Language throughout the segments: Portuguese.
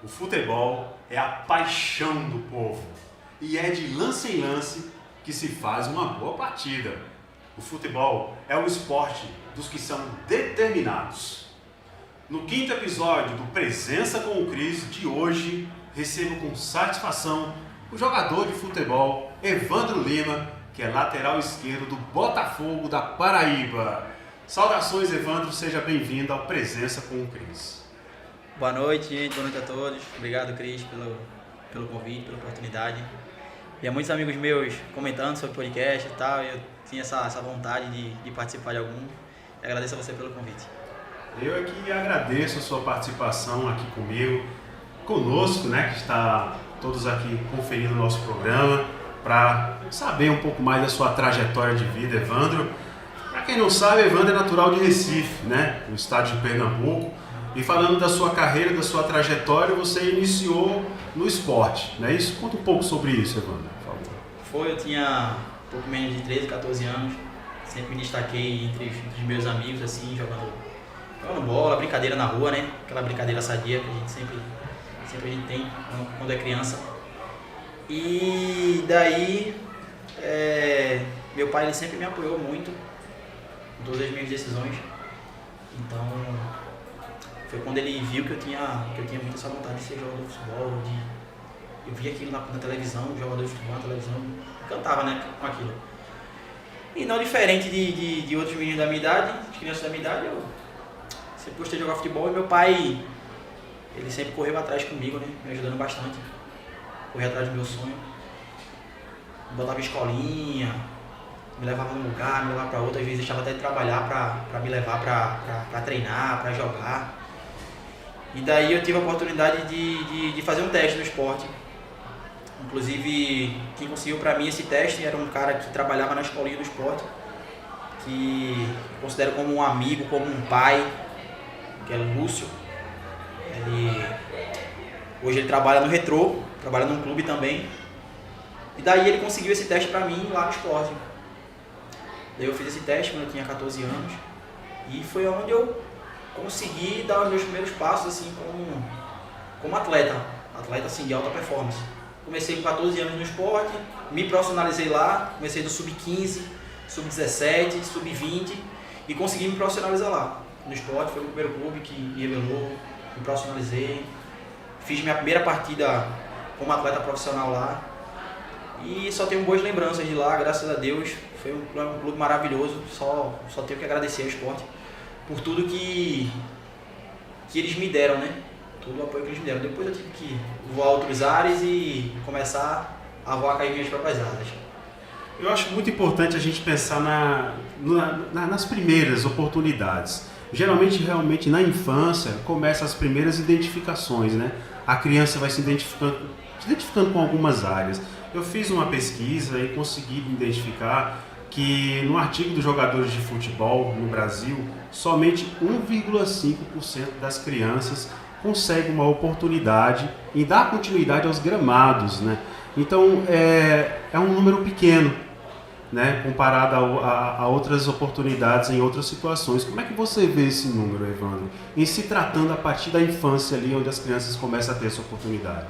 O futebol é a paixão do povo e é de lance em lance que se faz uma boa partida. O futebol é o esporte dos que são determinados. No quinto episódio do Presença com o Cris de hoje, recebo com satisfação o jogador de futebol Evandro Lima, que é lateral esquerdo do Botafogo da Paraíba. Saudações, Evandro, seja bem-vindo ao Presença com o Cris. Boa noite, gente. Boa noite a todos. Obrigado, Cris, pelo convite, pela oportunidade. E há muitos amigos meus comentando sobre o podcast e tal, e eu tinha essa vontade de participar de algum. E agradeço a você pelo convite. Eu é que agradeço a sua participação aqui conosco, né, que está todos aqui conferindo o nosso programa, para saber um pouco mais da sua trajetória de vida, Evandro. Para quem não sabe, Evandro é natural de Recife, né, no estado de Pernambuco. E falando da sua carreira, da sua trajetória, você iniciou no esporte, não é isso? Conta um pouco sobre isso, Evandro, por favor. Eu tinha um pouco menos de 13, 14 anos, sempre me destaquei entre os meus amigos, assim, jogando bola, brincadeira na rua, né? Aquela brincadeira sadia que a gente sempre a gente tem quando é criança. E daí, meu pai ele sempre me apoiou muito em todas as minhas decisões. Então, foi quando ele viu que eu tinha muito essa vontade de ser jogador de futebol, eu via aquilo na televisão, jogador de futebol na televisão, cantava, né, com aquilo. E não diferente de outros meninos da minha idade, de crianças da minha idade, eu sempre gostei de jogar futebol e meu pai, ele sempre correu atrás comigo, né, me ajudando bastante, correu atrás do meu sonho, me botava em escolinha, me levava num lugar, me levava para outro, às vezes deixava até de trabalhar para me levar para treinar, para jogar. E daí eu tive a oportunidade de fazer um teste no esporte. Inclusive, quem conseguiu para mim esse teste era um cara que trabalhava na escolinha do esporte, que eu considero como um amigo, como um pai, que é o Lúcio. Hoje ele trabalha no Retrô, trabalha num clube também. E daí ele conseguiu esse teste para mim lá no esporte. Daí eu fiz esse teste quando eu tinha 14 anos e foi onde eu consegui dar os meus primeiros passos assim como atleta assim, de alta performance. Comecei com 14 anos no esporte, me profissionalizei lá, comecei do sub-15, sub-17, sub-20 e consegui me profissionalizar lá. No esporte foi o primeiro clube que me revelou, me profissionalizei, fiz minha primeira partida como atleta profissional lá e só tenho boas lembranças de lá, graças a Deus. Foi um clube maravilhoso, só tenho que agradecer ao esporte por tudo que eles me deram, né? Todo o apoio que eles me deram. Depois eu tive que voar outros ares e começar a voar com as minhas próprias asas. Eu acho muito importante a gente pensar nas primeiras oportunidades. Geralmente, realmente, na infância, começam as primeiras identificações, né? A criança vai se identificando com algumas áreas. Eu fiz uma pesquisa e consegui identificar que no artigo dos jogadores de futebol no Brasil, somente 1,5% das crianças consegue uma oportunidade em dar continuidade aos gramados, né? Então é um número pequeno, né? Comparado a outras oportunidades em outras situações. Como é que você vê esse número, Evandro? Em se tratando a partir da infância ali, onde as crianças começam a ter essa oportunidade?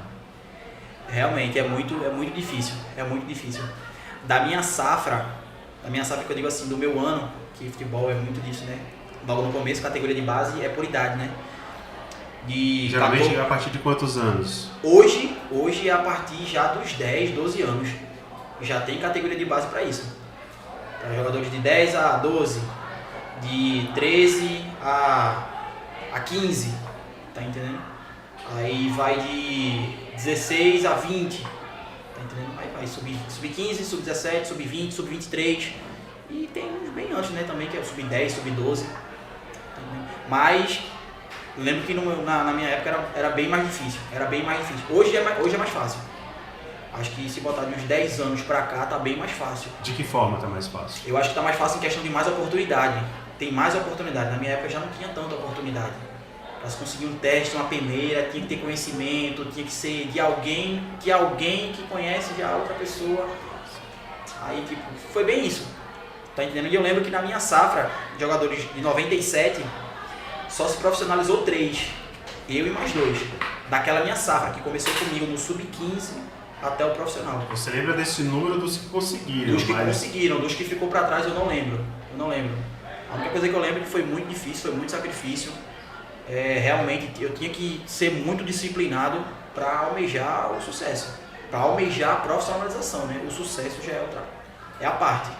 Realmente é muito difícil, Da minha safra que eu digo assim, do meu ano, que futebol é muito disso, né? Logo no começo, categoria de base é por idade, né? Geralmente a partir de quantos anos? Hoje é a partir já dos 10, 12 anos. Já tem categoria de base para isso. Para jogadores de 10 a 12, de 13 a 15, tá entendendo? Aí vai de 16 a 20, tá entendendo? Aí vai sub-15, sub-17, sub-20, sub-23 e tem uns bem antes, né, também, que é o sub-10, sub-12, tá, mas eu lembro que na minha época era bem mais difícil, hoje é mais fácil. Acho que se botar de uns 10 anos pra cá tá bem mais fácil. De que forma tá mais fácil? Eu acho que tá mais fácil em questão de mais oportunidade, tem mais oportunidade, na minha época já não tinha tanta oportunidade. Para se conseguir um teste, uma peneira, tinha que ter conhecimento, tinha que ser de alguém que conhece já outra pessoa. Aí, tipo, foi bem isso. Tá entendendo? E eu lembro que na minha safra, de jogadores de 97, só se profissionalizou 3. Eu e mais 2. daquela minha safra, que começou comigo no sub-15 até o profissional. Você lembra desse número dos que conseguiram? Dos que conseguiram, dos que ficou para trás eu não lembro. A única coisa que eu lembro é que foi muito difícil, foi muito sacrifício. Realmente eu tinha que ser muito disciplinado para almejar o sucesso, para almejar a profissionalização, né? O sucesso já é a parte.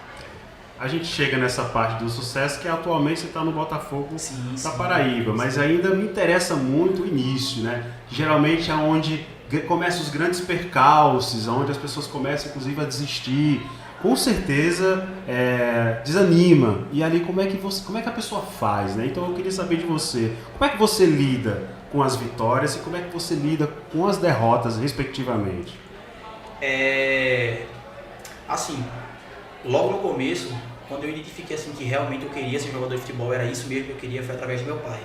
A gente chega nessa parte do sucesso que atualmente você está no Botafogo da Paraíba, mas ainda me interessa muito o início, né? Geralmente é onde começam os grandes percalços, onde as pessoas começam inclusive a desistir. Com certeza desanima. E ali como é que a pessoa faz, né? Então eu queria saber de você, como é que você lida com as vitórias e como é que você lida com as derrotas, respectivamente? Assim, logo no começo, quando eu identifiquei assim, que realmente eu queria ser jogador de futebol, era isso mesmo que eu queria, foi através do meu pai.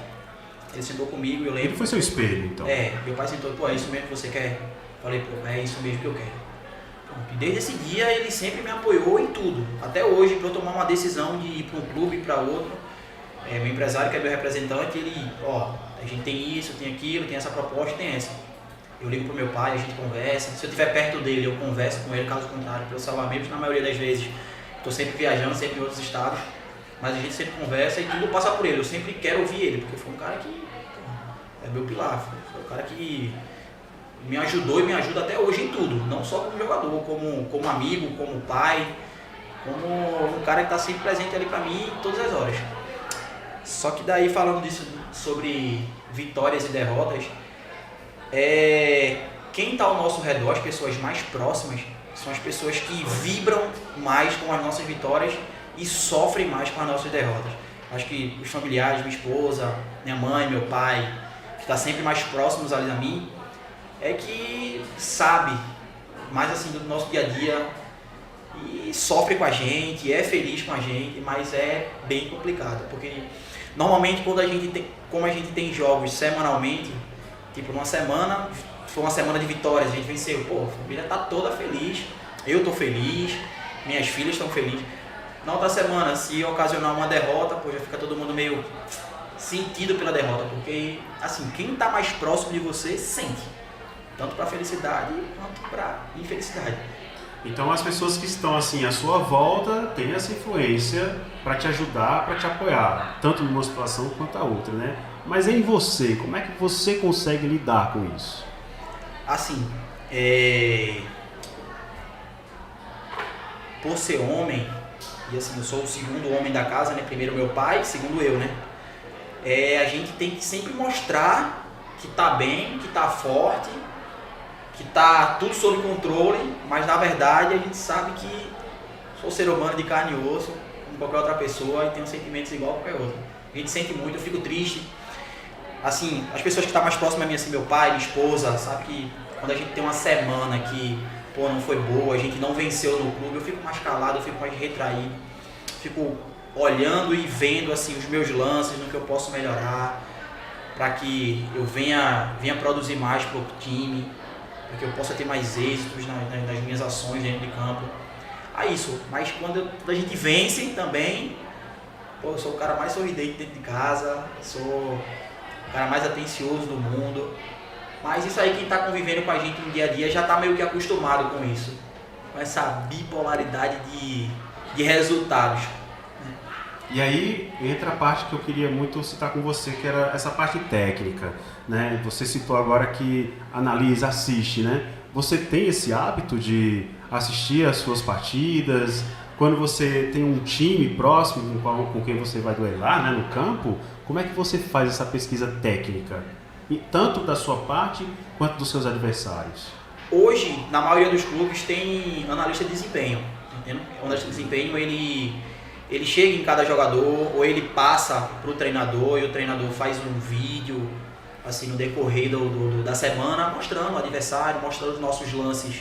Ele sentou comigo, eu lembro... Ele foi seu espelho, então? Meu pai sentou, pô, é isso mesmo que você quer? Falei, pô, é isso mesmo que eu quero. E desde esse dia ele sempre me apoiou em tudo. Até hoje, para eu tomar uma decisão de ir para um clube e para outro, meu empresário, que é meu representante, ele, a gente tem isso, tem aquilo, tem essa proposta, tem essa. Eu ligo pro meu pai, a gente conversa. Se eu estiver perto dele, eu converso com ele, caso contrário, pelo celular mesmo, na maioria das vezes. Estou sempre viajando, sempre em outros estados, mas a gente sempre conversa e tudo passa por ele. Eu sempre quero ouvir ele, porque foi um cara que é meu pilar, foi um cara que me ajudou e me ajuda até hoje em tudo, não só como jogador, como amigo, como pai, como um cara que está sempre presente ali para mim em todas as horas. Só que daí, falando disso, sobre vitórias e derrotas, quem está ao nosso redor, as pessoas mais próximas, são as pessoas que vibram mais com as nossas vitórias e sofrem mais com as nossas derrotas. Acho que os familiares, minha esposa, minha mãe, meu pai, que está sempre mais próximos ali a mim, é que sabe mais assim do nosso dia a dia e sofre com a gente, é feliz com a gente, mas é bem complicado, porque normalmente como a gente tem jogos semanalmente, tipo uma semana, foi uma semana de vitórias, a gente venceu, pô, a família tá toda feliz, eu tô feliz, minhas filhas estão felizes. Na outra semana, se ocasionar uma derrota, pô, já fica todo mundo meio sentido pela derrota, porque assim, quem tá mais próximo de você sente, tanto para felicidade quanto para infelicidade. Então as pessoas que estão assim à sua volta têm essa influência para te ajudar, para te apoiar, tanto numa situação quanto a outra, né? Mas em você, como é que você consegue lidar com isso? Assim, por ser homem, e assim, eu sou o segundo homem da casa, né? Primeiro meu pai, segundo eu, né? A gente tem que sempre mostrar que tá bem, que tá forte, que tá tudo sob controle, mas na verdade a gente sabe que sou ser humano de carne e osso, como qualquer outra pessoa, e tenho sentimentos igual a qualquer outro. A gente sente muito, eu fico triste. Assim, as pessoas que estão mais próximas a mim, assim, meu pai, minha esposa, sabe que quando a gente tem uma semana que, pô, não foi boa, a gente não venceu no clube, eu fico mais calado, eu fico mais retraído, fico olhando e vendo, assim, os meus lances, no que eu posso melhorar, para que eu venha produzir mais pro time, para que eu possa ter mais êxitos nas minhas ações dentro de campo. Isso, mas quando a gente vence também, pô, eu sou o cara mais sorridente dentro de casa, sou o cara mais atencioso do mundo, mas isso aí, quem está convivendo com a gente no dia a dia já está meio que acostumado com isso, com essa bipolaridade de resultados. E aí entra a parte que eu queria muito citar com você, que era essa parte técnica, né? Você citou agora que analisa, assiste, né? Você tem esse hábito de assistir as suas partidas? Quando você tem um time próximo com quem você vai duelar, né, no campo, como é que você faz essa pesquisa técnica? E tanto da sua parte quanto dos seus adversários? Hoje, na maioria dos clubes, tem analista de desempenho. Entendeu? O analista de desempenho, ele chega em cada jogador, ou ele passa para o treinador e o treinador faz um vídeo assim, no decorrer da semana, mostrando o adversário, mostrando os nossos lances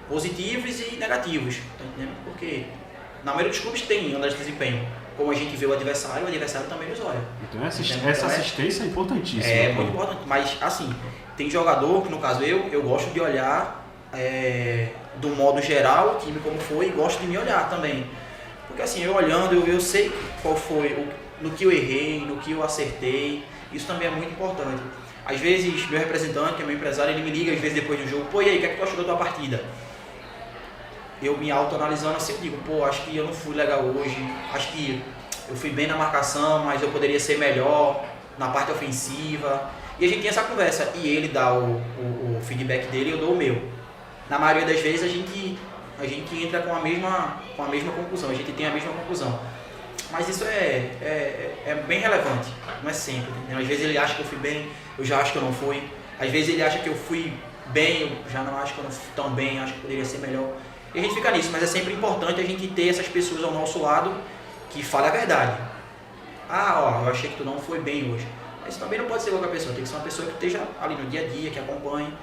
positivos e negativos. Tá entendendo? Porque na maioria dos clubes tem analista de desempenho. Como a gente vê o adversário também nos olha. Então essa assistência é importantíssima. É muito importante, mas assim, tem jogador que, no caso eu gosto de olhar do modo geral o time como foi e gosto de me olhar também. Porque assim, eu olhando, eu sei qual foi, no que eu errei, no que eu acertei, isso também é muito importante. Às vezes, meu representante, que é meu empresário, ele me liga às vezes depois do jogo, pô, e aí, o que é que tu achou da tua partida? Eu me autoanalisando assim, eu digo, pô, acho que eu não fui legal hoje, acho que eu fui bem na marcação, mas eu poderia ser melhor na parte ofensiva. E a gente tem essa conversa, e ele dá o feedback dele e eu dou o meu. Na maioria das vezes a gente entra com a mesma conclusão, a gente tem a mesma conclusão. Mas isso é bem relevante, não é sempre. Entendeu? Às vezes ele acha que eu fui bem, eu já acho que eu não fui. Às vezes ele acha que eu fui bem, eu já não acho que eu não fui tão bem, acho que poderia ser melhor. E a gente fica nisso, mas é sempre importante a gente ter essas pessoas ao nosso lado que falem a verdade. Ah, ó, eu achei que tu não foi bem hoje. Mas também não pode ser qualquer pessoa, tem que ser uma pessoa que esteja ali no dia a dia, que acompanhe.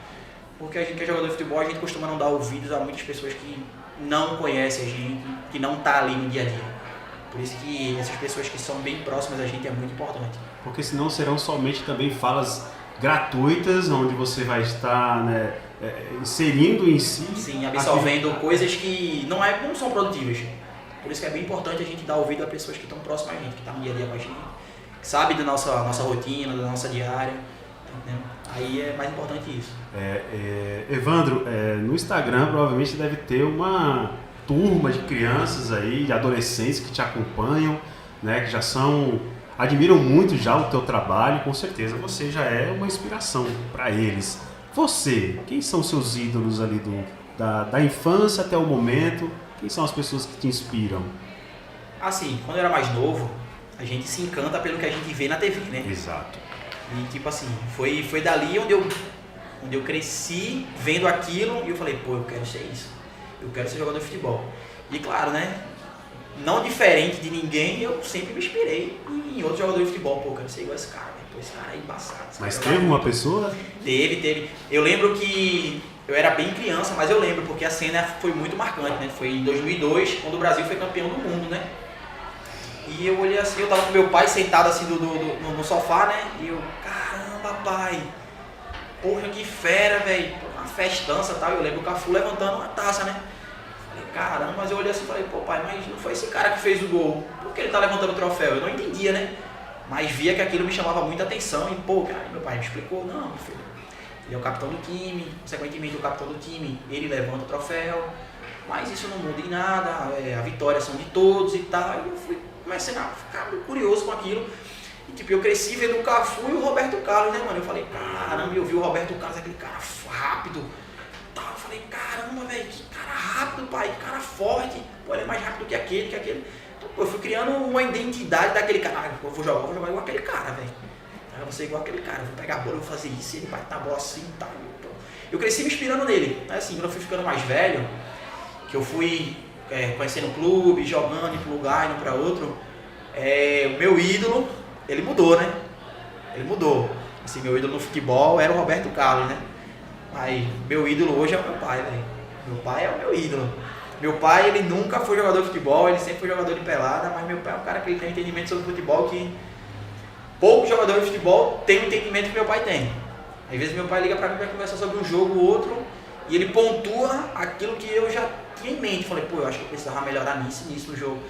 Porque a gente que é jogador de futebol, a gente costuma não dar ouvidos a muitas pessoas que não conhecem a gente, que não tá ali no dia a dia. Por isso que essas pessoas que são bem próximas a gente é muito importante. Porque senão serão somente também falas gratuitas, onde você vai estar, né, inserindo em si... Sim, absorvendo coisas que não são produtivas. Por isso que é bem importante a gente dar ouvido a pessoas que estão próximas a gente, que estão no dia a dia com a gente, que sabem da nossa rotina, da nossa diária. Entendeu? Aí é mais importante isso. Evandro, no Instagram provavelmente deve ter uma turma de crianças aí, de adolescentes que te acompanham, né, que já admiram muito já o teu trabalho, com certeza você já é uma inspiração para eles. Você, quem são seus ídolos ali da infância até o momento? Quem são as pessoas que te inspiram? Assim, quando eu era mais novo, a gente se encanta pelo que a gente vê na TV, né? Exato. E tipo assim, foi dali onde eu cresci vendo aquilo e eu falei, pô, eu quero ser isso. Eu quero ser jogador de futebol. E claro, né? Não diferente de ninguém, eu sempre me inspirei em outro jogador de futebol. Pô, eu quero ser igual esse cara, né? Pô, esse cara é embaçado. Mas teve uma pessoa? Teve. Eu lembro que eu era bem criança, mas eu lembro porque a cena foi muito marcante, né? Foi em 2002, quando o Brasil foi campeão do mundo, né? E eu olhei assim, eu tava com meu pai sentado assim no sofá, né? E eu, caramba, pai, porra, que fera, velho, uma festança e tal. Eu lembro o Cafu levantando uma taça, né? Falei, caramba, mas eu olhei assim e falei, pô, pai, mas não foi esse cara que fez o gol, por que ele tá levantando o troféu? Eu não entendia, né? Mas via que aquilo me chamava muita atenção e, pô, cara, meu pai me explicou, não, meu filho, ele é o capitão do time, consequentemente o capitão do time, ele levanta o troféu, mas isso não muda em nada, a vitória são de todos e tal. E eu comecei a ficar curioso com aquilo. E tipo, eu cresci vendo o Cafu e o Roberto Carlos, né, mano? Eu falei, caramba, eu vi o Roberto Carlos, aquele cara rápido. Tal. Eu falei, caramba, velho, que cara rápido, pai, que cara forte. Pô, ele é mais rápido que aquele. Então, pô, eu fui criando uma identidade daquele cara. Ah, eu vou jogar igual aquele cara, velho. Eu vou ser igual aquele cara, vou pegar a bola, eu vou fazer isso, ele vai estar a bola assim e tal. Então, eu cresci me inspirando nele. Mas assim, quando eu fui ficando mais velho, que eu fui conhecendo o clube, jogando, indo para um lugar, indo para outro, o meu ídolo, ele mudou, né? Ele mudou. Assim, meu ídolo no futebol era o Roberto Carlos, né? Mas meu ídolo hoje é o meu pai, velho. Meu pai é o meu ídolo. Meu pai, ele nunca foi jogador de futebol, ele sempre foi jogador de pelada, mas meu pai é um cara que ele tem um entendimento sobre futebol que poucos jogadores de futebol têm o entendimento que meu pai tem. Às vezes meu pai liga pra mim pra conversar sobre um jogo ou outro e ele pontua aquilo que eu já tinha em mente. Falei, pô, eu acho que eu precisava melhorar nisso no jogo.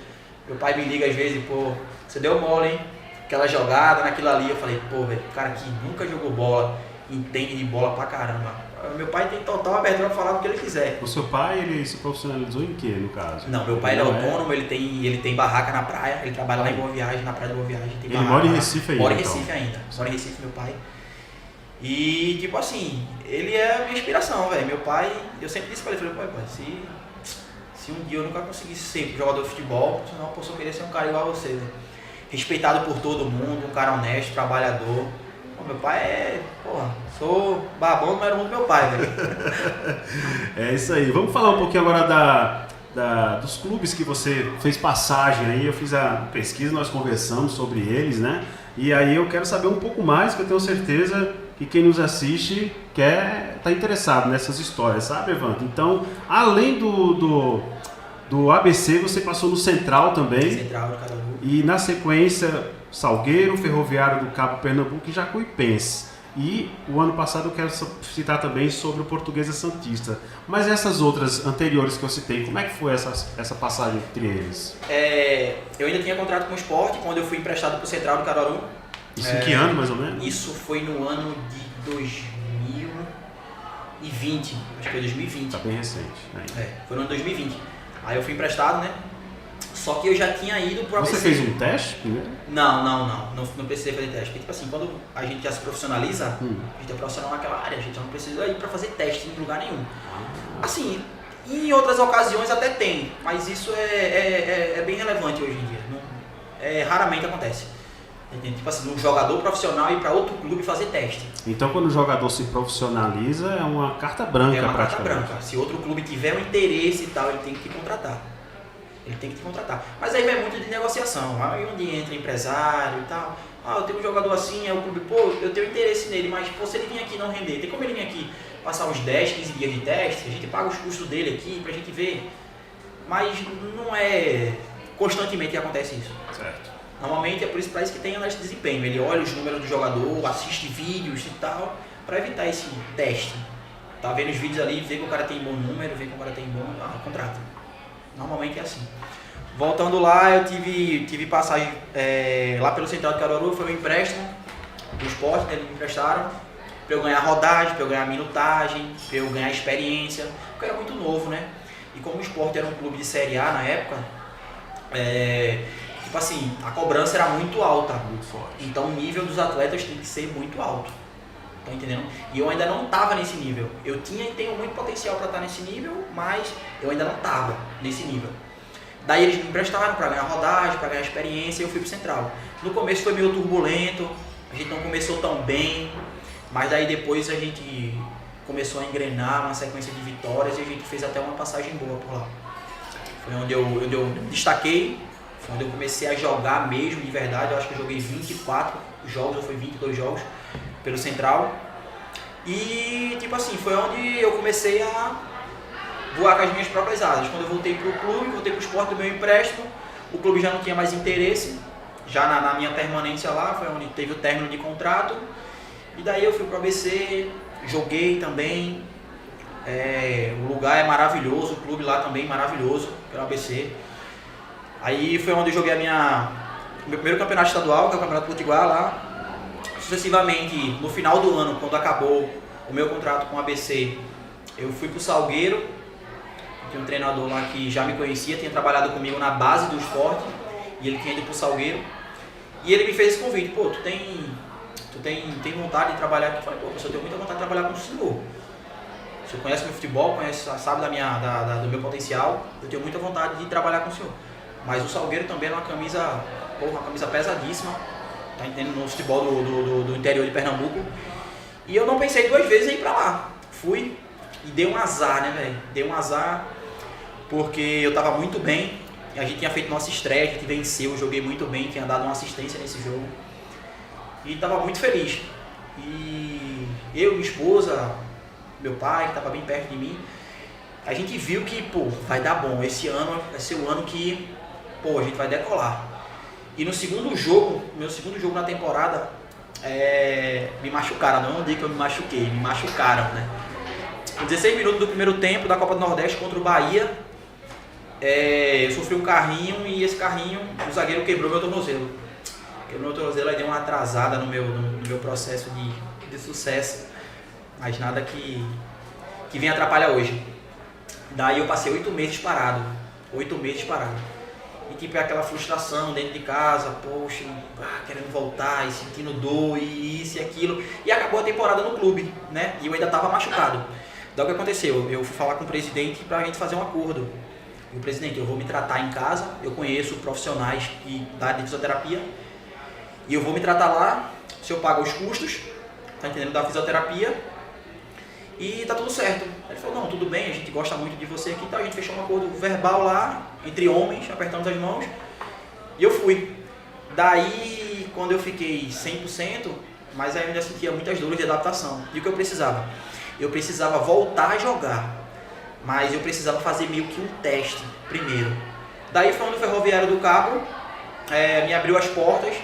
Meu pai me liga às vezes, pô, você deu mole, hein? Aquela jogada, naquilo ali. Eu falei, pô, velho, o cara que nunca jogou bola, entende de bola pra caramba. Meu pai tem total abertura pra falar o que ele quiser. O seu pai, ele se profissionalizou em quê, no caso? Não, meu pai ele é autônomo, ele tem barraca na praia, ele trabalha lá em Boa Viagem, na praia de Boa Viagem. Ele mora em Recife ainda? Mora em Recife ainda. Mora em Recife, meu pai. E, tipo assim, ele é a minha inspiração, velho. Meu pai, eu sempre disse pra ele, falei, pai, se um dia eu nunca conseguisse ser jogador de futebol, senão eu posso querer ser um cara igual a você, velho. Respeitado por todo mundo, um cara honesto, trabalhador. Pô, meu pai sou babão número 1 do meu pai, velho. É isso aí. Vamos falar um pouquinho agora dos clubes que você fez passagem aí. Eu fiz a pesquisa, nós conversamos sobre eles, né? E aí eu quero saber um pouco mais, que eu tenho certeza que quem nos assiste tá interessado nessas histórias, sabe, Evandro? Então, além do ABC, você passou no Central também. Central, do Caruaru. E na sequência, Salgueiro, Ferroviário do Cabo, Pernambuco e Jacuipense. E o ano passado eu quero citar também sobre o Portuguesa Santista. Mas essas outras anteriores que eu citei, como é que foi essa passagem entre eles? Eu ainda tinha contrato com o Sport quando eu fui emprestado para o Central do Caruaru. Isso em que ano, mais ou menos? Isso foi no ano de 2020, acho que foi 2020. Tá bem recente. Foi no ano de 2020. Aí eu fui emprestado, né? Só que eu já tinha ido pro ABC. Você fez um teste primeiro? Não precisei fazer teste. Porque, tipo assim, quando a gente já se profissionaliza, a gente é profissional naquela área, a gente já não precisa ir pra fazer teste em lugar nenhum. Assim, em outras ocasiões até tem, mas isso é bem relevante hoje em dia. Raramente acontece. Tipo assim, um jogador profissional ir para outro clube fazer teste. Então, quando o jogador se profissionaliza, é uma carta branca, é uma praticamente. carta branca. Se outro clube tiver um interesse e tal, ele tem que te contratar. Mas aí vai muito de negociação. Aí onde entra empresário e tal. Eu tenho um jogador assim, é o clube, eu tenho interesse nele, mas se ele vir aqui não render, tem como ele vir aqui passar uns 10, 15 dias de teste, a gente paga os custos dele aqui pra gente ver. Mas não é constantemente que acontece isso. Certo. Normalmente é por isso que tem análise de desempenho. Ele olha os números do jogador, assiste vídeos e tal, para evitar esse teste. Tá vendo os vídeos ali, vê que o cara tem bom número, vê que o cara tem bom contrato. Normalmente é assim. Voltando lá, eu tive passagem lá pelo Central de Caruaru, foi um empréstimo do Sport, né, eles me emprestaram para eu ganhar rodagem, para eu ganhar minutagem, para eu ganhar experiência, porque eu era muito novo, né? E como o Sport era um clube de Série A na época, tipo assim, a cobrança era muito alta. Muito forte. Então o nível dos atletas tem que ser muito alto. Tá entendendo? E eu ainda não estava nesse nível. Eu tinha e tenho muito potencial para estar nesse nível, mas eu ainda não estava nesse nível. Daí eles me emprestaram para ganhar rodagem, para ganhar experiência, e eu fui pro Central. No começo foi meio turbulento, a gente não começou tão bem, mas daí depois a gente começou a engrenar uma sequência de vitórias e a gente fez até uma passagem boa por lá. Foi onde eu destaquei, foi onde eu comecei a jogar mesmo, de verdade. Eu acho que eu joguei 24 jogos, ou foi 22 jogos, pelo Central. E, tipo assim, foi onde eu comecei a voar com as minhas próprias asas. Quando eu voltei pro clube, voltei pro Sport do meu empréstimo, o clube já não tinha mais interesse. Já na minha permanência lá, foi onde teve o término de contrato. E daí eu fui pro ABC, joguei também. O lugar é maravilhoso, o clube lá também maravilhoso, pelo ABC. Aí foi onde eu joguei meu primeiro campeonato estadual, que é o Campeonato Potiguar lá. Sucessivamente, no final do ano, quando acabou o meu contrato com o ABC, eu fui pro Salgueiro. Tinha um treinador lá que já me conhecia, tinha trabalhado comigo na base do esporte, e ele tinha ido pro Salgueiro. E ele me fez esse convite: tu tem vontade de trabalhar aqui? Eu falei: professor, eu tenho muita vontade de trabalhar com o senhor. O senhor conhece meu futebol, sabe do meu potencial, eu tenho muita vontade de trabalhar com o senhor. Mas o Salgueiro também é uma camisa pesadíssima, tá entendendo? No futebol do interior de Pernambuco. E eu não pensei duas vezes em ir pra lá. Fui e dei um azar, né, velho? Dei um azar porque eu tava muito bem. A gente tinha feito nossa estreia, a gente venceu, eu joguei muito bem, tinha dado uma assistência nesse jogo. E tava muito feliz. E eu, minha esposa, meu pai, que tava bem perto de mim, a gente viu que, vai dar bom. Esse ano vai ser o ano que, a gente vai decolar. E no meu segundo jogo na temporada, me machucaram. Não é um dia que eu me machuquei, me machucaram, né? Com 16 minutos do primeiro tempo da Copa do Nordeste contra o Bahia, eu sofri um carrinho e esse carrinho, o zagueiro quebrou meu tornozelo. Aí deu uma atrasada no meu processo de sucesso, mas nada que venha atrapalhar hoje. Daí eu passei 8 meses parado. E tipo, é aquela frustração dentro de casa, querendo voltar e sentindo dor e isso e aquilo. E acabou a temporada no clube, né? E eu ainda estava machucado. Daí o que aconteceu? Eu fui falar com o presidente pra gente fazer um acordo. E o presidente: eu vou me tratar em casa, eu conheço profissionais da área de fisioterapia, e eu vou me tratar lá, se eu pago os custos, tá entendendo, da fisioterapia, e tá tudo certo. Ele falou: não, tudo bem, a gente gosta muito de você aqui, então a gente fechou um acordo verbal lá, entre homens, apertamos as mãos, e eu fui. Daí, quando eu fiquei 100%, mas aí eu ainda sentia muitas dores de adaptação. E o que eu precisava? Eu precisava voltar a jogar, mas eu precisava fazer meio que um teste primeiro. Daí foi onde o Ferroviário do Cabo me abriu as portas,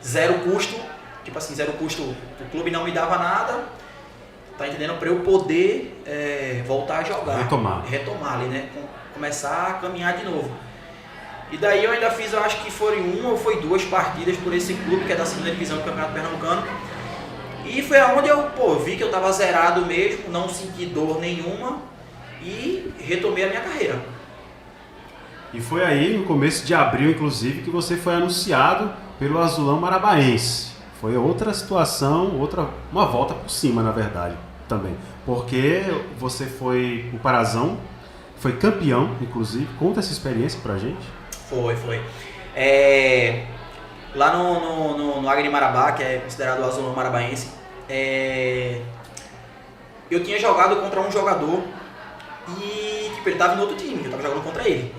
zero custo, tipo assim, zero custo, o clube não me dava nada, tá entendendo? Para eu poder voltar a jogar. Retomar ali, né? Começar a caminhar de novo. E daí eu ainda fiz, eu acho que foram 1 ou foi 2 partidas por esse clube que é da segunda divisão do Campeonato Pernambucano. E foi aonde eu vi que eu estava zerado mesmo, não senti dor nenhuma e retomei a minha carreira. E foi aí, no começo de abril, inclusive, que você foi anunciado pelo Azulão Marabaense. Foi outra situação, uma volta por cima, na verdade, também. Porque você foi o Parazão, foi campeão, inclusive. Conta essa experiência pra gente. Foi. Lá no Águia de Marabá, que é considerado o Azulão Marabaense, eu tinha jogado contra um jogador e tipo, ele tava em outro time, eu tava jogando contra ele.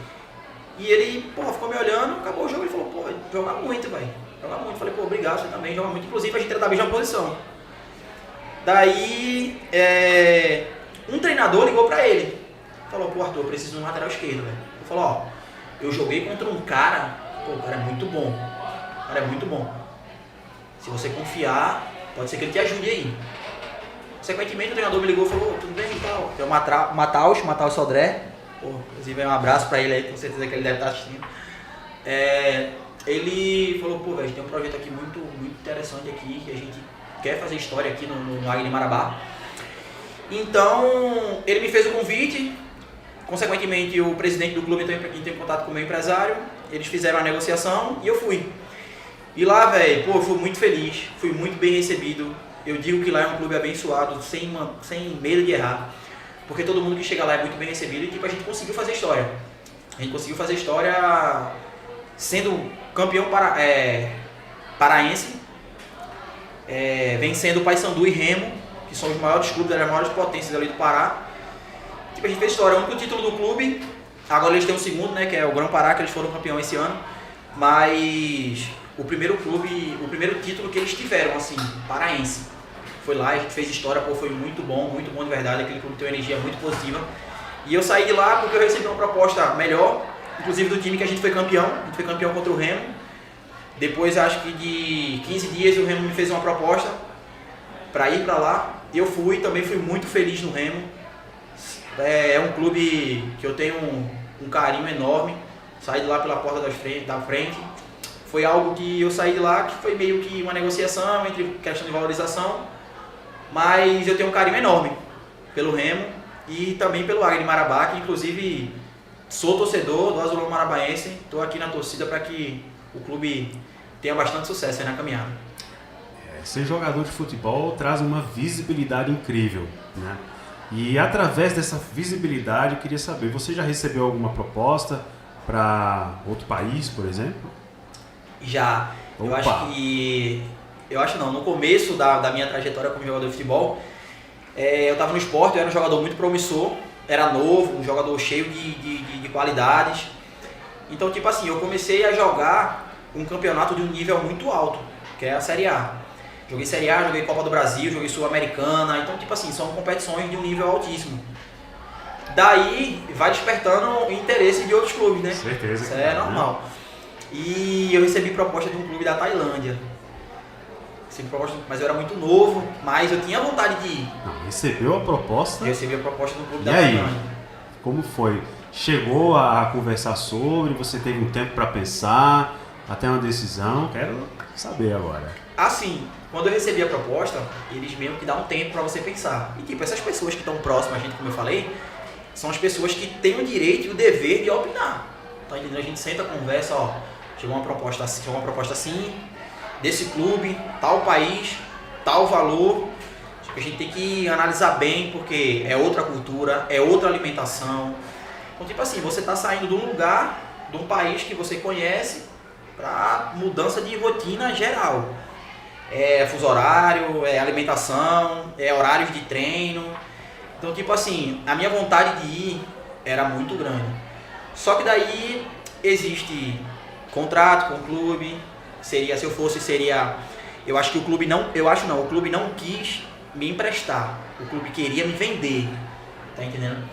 E ele, ficou me olhando, acabou o jogo e falou, joga muito, velho. Joga muito. Falei, obrigado, você também joga muito. Inclusive, a gente era da mesma posição. Daí, um treinador ligou pra ele. Falou, Arthur, eu preciso de um lateral esquerdo, velho. Ele falou, eu joguei contra um cara, o cara é muito bom. O cara é muito bom. Se você confiar, pode ser que ele te ajude aí. Consequentemente, o treinador me ligou e falou, tudo bem e tal. Tem o Matheus Sodré. Inclusive, um abraço pra ele aí, com certeza que ele deve estar assistindo. Ele falou, velho, a gente tem um projeto aqui muito interessante aqui, que a gente quer fazer história aqui no Águia de Marabá. Então, ele me fez o convite, consequentemente o presidente do clube entrou em contato com o meu empresário, eles fizeram a negociação e eu fui. E lá, velho, eu fui muito feliz, fui muito bem recebido. Eu digo que lá é um clube abençoado, sem medo de errar. Porque todo mundo que chega lá é muito bem recebido e a gente conseguiu fazer história. A gente conseguiu fazer história sendo campeão paraense, vencendo o Paysandu e Remo, que são os maiores clubes, as maiores potências ali do Pará. A gente fez história, o único título do clube, agora eles têm um segundo, né, que é o Grão Pará, que eles foram campeão esse ano, mas o primeiro título que eles tiveram, assim, paraense. Foi lá, a gente fez história, foi muito bom de verdade, aquele clube tem uma energia muito positiva. E eu saí de lá porque eu recebi uma proposta melhor, inclusive do time que a gente foi campeão contra o Remo. Depois, acho que de 15 dias, o Remo me fez uma proposta para ir para lá. Eu fui, também fui muito feliz no Remo. É um clube que eu tenho um carinho enorme. Saí de lá pela porta da frente. Foi algo que eu saí de lá, que foi meio que uma negociação entre questão de valorização. Mas eu tenho um carinho enorme pelo Remo e também pelo Águia de Marabá, que inclusive sou torcedor do Azulão Marabaense. Estou aqui na torcida para que o clube tenha bastante sucesso aí na caminhada. Ser jogador de futebol traz uma visibilidade incrível, né? E através dessa visibilidade, eu queria saber, você já recebeu alguma proposta para outro país, por exemplo? Já. Opa. Eu acho não, no começo da minha trajetória como jogador de futebol, eu estava no esporte, eu era um jogador muito promissor, era novo, um jogador cheio de qualidades. Então, tipo assim, eu comecei a jogar um campeonato de um nível muito alto, que é a Série A. Joguei Série A, joguei Copa do Brasil, joguei Sul-Americana, então, tipo assim, são competições de um nível altíssimo. Daí, vai despertando o interesse de outros clubes, né? Certeza. Isso é normal. E eu recebi proposta de um clube da Tailândia. Mas eu era muito novo, mas eu tinha vontade de ir. Não, recebeu a proposta? Eu recebi a proposta do clube da E aí? Tailândia. Como foi? Chegou a conversar sobre, você teve um tempo para pensar, até uma decisão? Quero saber agora. Assim, quando eu recebi a proposta, eles mesmo que dão um tempo para você pensar. E tipo, essas pessoas que estão próximas a gente, como eu falei, são as pessoas que têm o direito e o dever de opinar. Tá entendendo? A gente senta, conversa, chegou uma proposta assim, desse clube, tal país, tal valor. A gente tem que analisar bem, porque é outra cultura, é outra alimentação. Então, tipo assim, você está saindo de um lugar, de um país que você conhece, para mudança de rotina geral. É fuso horário, é alimentação, é horários de treino. Então, tipo assim, a minha vontade de ir era muito grande. Só que daí existe contrato com o clube. Eu acho que o clube não, o clube não quis me emprestar. O clube queria me vender. Tá entendendo?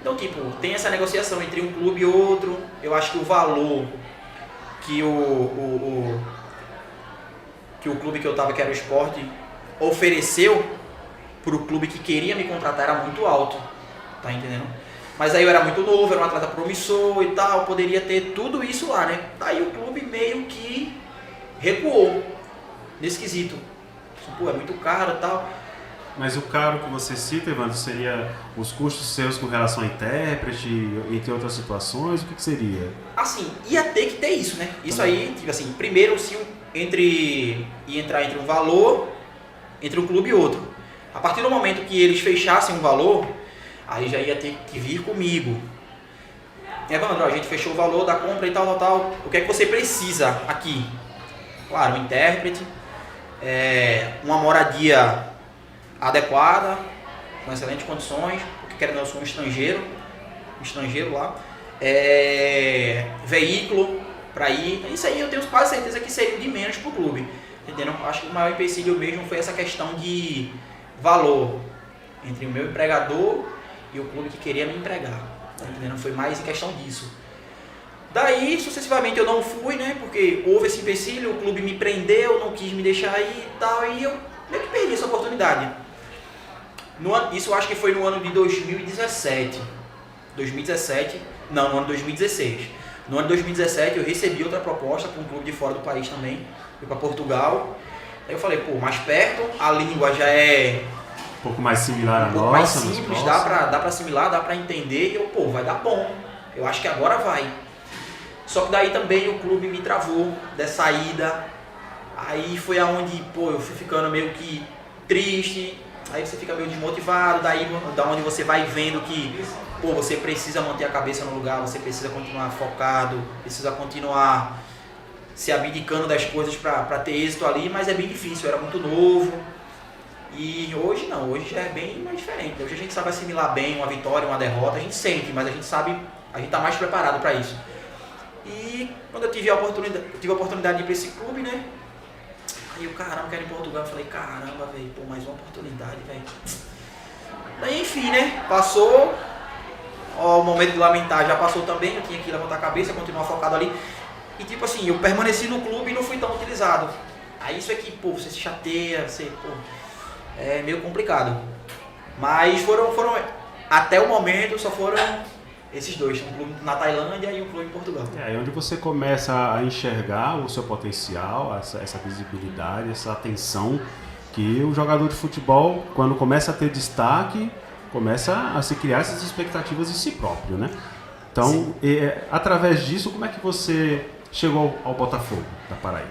Então, tipo, tem essa negociação entre um clube e outro. Eu acho que o valor que o clube que eu tava, que era o Sport, ofereceu pro clube que queria me contratar era muito alto. Tá entendendo? Mas aí eu era muito novo, era um atleta promissor e tal, poderia ter tudo isso lá, né? Daí o clube meio que recuou nesse quesito. Pô, é muito caro e tal. Mas o caro que você cita, Evandro, seria os custos seus com relação a intérprete, entre outras situações? O que seria? Assim, ia ter que ter isso, né? Isso aí, tipo assim, primeiro se ia entrar entre um valor, entre um clube e outro. A partir do momento que eles fechassem um valor, aí já ia ter que vir comigo. Evandro, a gente fechou o valor da compra e tal. O que é que você precisa aqui? Claro, um intérprete, uma moradia adequada, com excelentes condições, porque querendo eu sou um estrangeiro lá, veículo para ir, isso aí eu tenho quase certeza que seria de menos para o clube, entendeu? Acho que o maior empecilho mesmo foi essa questão de valor entre o meu empregador e o clube que queria me empregar, entendeu? Foi mais em questão disso. Daí, sucessivamente eu não fui, né, porque houve esse empecilho, o clube me prendeu, não quis me deixar ir e tal, e eu meio que perdi essa oportunidade. Isso eu acho que foi no ano de 2017. Não, no ano de 2016. No ano de 2017 eu recebi outra proposta para um clube de fora do país também, fui para Portugal. Aí eu falei, pô, mais perto, a língua já é um pouco mais similar à nossa, um pouco mais simples, dá para assimilar, dá para entender, e eu, pô, vai dar bom. Eu acho que agora vai. Só que daí também o clube me travou dessa ida. Aí foi aonde, pô, eu fui ficando meio que triste. Aí você fica meio desmotivado, daí da onde você vai vendo que, pô, você precisa manter a cabeça no lugar, você precisa continuar focado, precisa continuar se abdicando das coisas para ter êxito ali, mas é bem difícil, eu era muito novo. E hoje não, hoje já é bem mais diferente. Hoje a gente sabe assimilar bem uma vitória, uma derrota, a gente sente, mas a gente sabe, a gente tá mais preparado para isso. E quando eu tive a oportunidade de ir para esse clube, né? Aí eu, caramba, quero ir em Portugal. Eu falei, caramba, velho, pô, mais uma oportunidade, velho. Daí, enfim, né? Passou. Ó, o momento de lamentar já passou também. Eu tinha que levantar a cabeça, continuar focado ali. E tipo assim, eu permaneci no clube e não fui tão utilizado. Aí isso é que, pô, você se chateia, você, pô, é meio complicado. Mas foram até o momento, só foram esses dois, um clube na Tailândia e um clube em Portugal. É aí onde você começa a enxergar o seu potencial, essa visibilidade, essa atenção que o jogador de futebol, quando começa a ter destaque, começa a se criar essas expectativas em si próprio, né? Então, através disso, como é que você chegou ao Botafogo da Paraíba?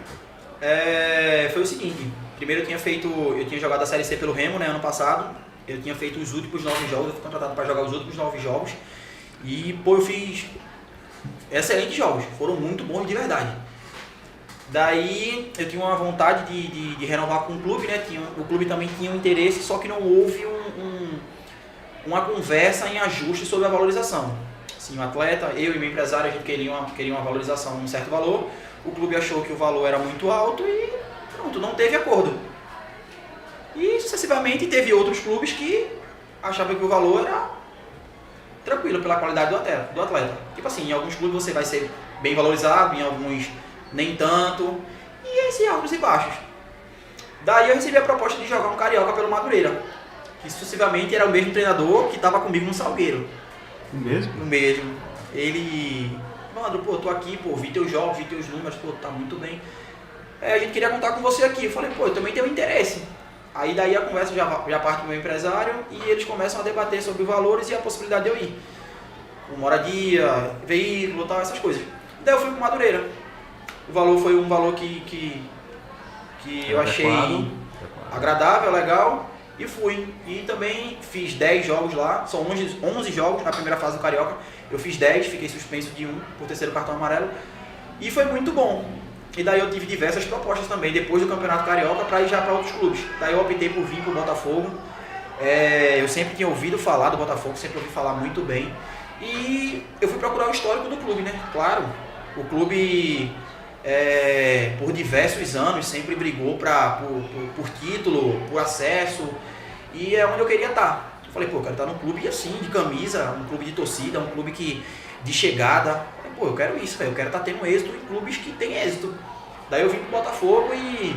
Foi o seguinte, primeiro eu tinha jogado a Série C pelo Remo, né, ano passado, eu tinha feito os últimos 9 jogos, eu fui contratado para jogar os últimos 9 jogos, e, pô, eu fiz excelentes jogos, foram muito bons de verdade. Daí eu tinha uma vontade de renovar com o clube, né? O clube também tinha um interesse, só que não houve uma conversa em ajuste sobre a valorização. Assim, o atleta, eu e meu empresário, a gente queria uma valorização um certo valor, o clube achou que o valor era muito alto e pronto, não teve acordo. E sucessivamente teve outros clubes que achavam que o valor era tranquilo pela qualidade do atleta. Tipo assim, em alguns clubes você vai ser bem valorizado, em alguns nem tanto, e esses altos e baixos. Daí eu recebi a proposta de jogar um Carioca pelo Madureira, que sucessivamente era o mesmo treinador que estava comigo no Salgueiro. O mesmo? O mesmo. Ele, mano, pô, tô aqui, pô, vi teus jogos, vi teus números, pô, tá muito bem. A gente queria contar com você aqui. Eu falei, pô, eu também tenho interesse. Aí daí a conversa já parte do meu empresário e eles começam a debater sobre os valores e a possibilidade de eu ir. Com moradia, veículo e tal, essas coisas. Daí eu fui pro Madureira. O valor foi um valor que eu achei agradável, legal, e fui. E também fiz 10 jogos lá, são 11 jogos na primeira fase do Carioca. Eu fiz 10, fiquei suspenso de 1 por terceiro cartão amarelo. E foi muito bom. E daí eu tive diversas propostas também, depois do Campeonato Carioca, para ir já para outros clubes. Daí eu optei por vir para o Botafogo. Eu sempre tinha ouvido falar do Botafogo, sempre ouvi falar muito bem. E eu fui procurar o histórico do clube, né? Claro, o clube por diversos anos sempre brigou por título, por acesso. E é onde eu queria estar. Eu falei, pô, eu quero estar num clube assim, de camisa, um clube de torcida, um clube de chegada. Pô, eu quero isso, velho. Eu quero estar tendo êxito em clubes que têm êxito. Daí eu vim pro Botafogo e,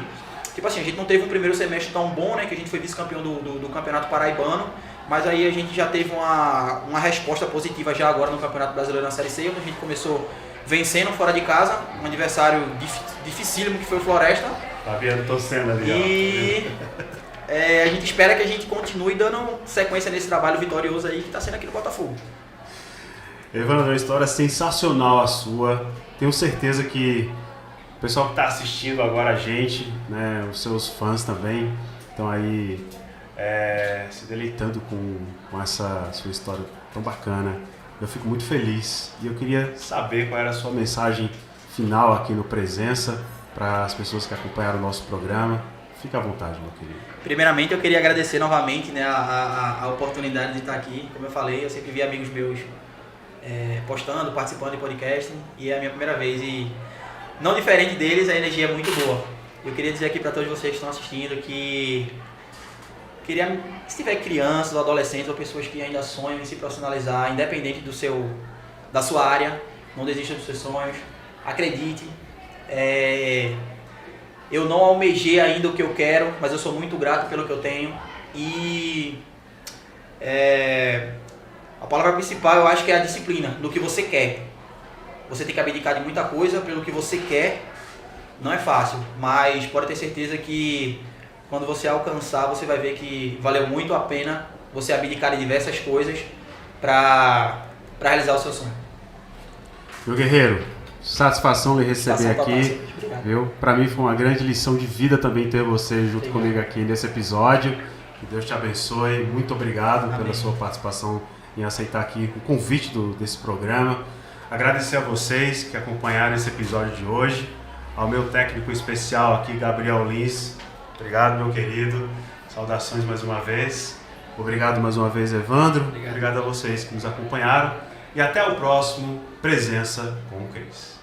tipo assim, a gente não teve um primeiro semestre tão bom, né? Que a gente foi vice-campeão do Campeonato Paraibano. Mas aí a gente já teve uma resposta positiva já agora no Campeonato Brasileiro na Série C, onde a gente começou vencendo fora de casa, um adversário dificílimo que foi o Floresta. Fabiano torcendo ali, e a gente espera que a gente continue dando sequência nesse trabalho vitorioso aí que está sendo aqui no Botafogo. Evandro, uma história sensacional a sua. Tenho certeza que o pessoal que está assistindo agora a gente, né, os seus fãs também, estão aí se deleitando com essa sua história tão bacana. Eu fico muito feliz e eu queria saber qual era a sua mensagem final aqui no Presença para as pessoas que acompanharam o nosso programa. Fique à vontade, meu querido. Primeiramente, eu queria agradecer novamente, né, a oportunidade de estar aqui. Como eu falei, eu sempre vi amigos meus postando, participando de podcast e é a minha primeira vez e não diferente deles, a energia é muito boa. Eu queria dizer aqui para todos vocês que estão assistindo que se tiver crianças, ou adolescentes ou pessoas que ainda sonham em se profissionalizar, independente da sua área, não desista dos seus sonhos, acredite. Eu não almejei ainda o que eu quero, mas eu sou muito grato pelo que eu tenho e a palavra principal eu acho que é a disciplina, do que você quer. Você tem que abdicar de muita coisa pelo que você quer, não é fácil, mas pode ter certeza que quando você alcançar, você vai ver que valeu muito a pena você abdicar de diversas coisas para realizar o seu sonho. Meu guerreiro, satisfação lhe receber aqui. Para mim foi uma grande lição de vida também ter você junto comigo aqui nesse episódio. Que Deus te abençoe. Muito obrigado pela sua participação em aceitar aqui o convite desse programa. Agradecer a vocês que acompanharam esse episódio de hoje. Ao meu técnico especial aqui, Gabriel Lins. Obrigado, meu querido. Saudações mais uma vez. Obrigado mais uma vez, Evandro. Obrigado a vocês que nos acompanharam. E até o próximo Presença com o Cris.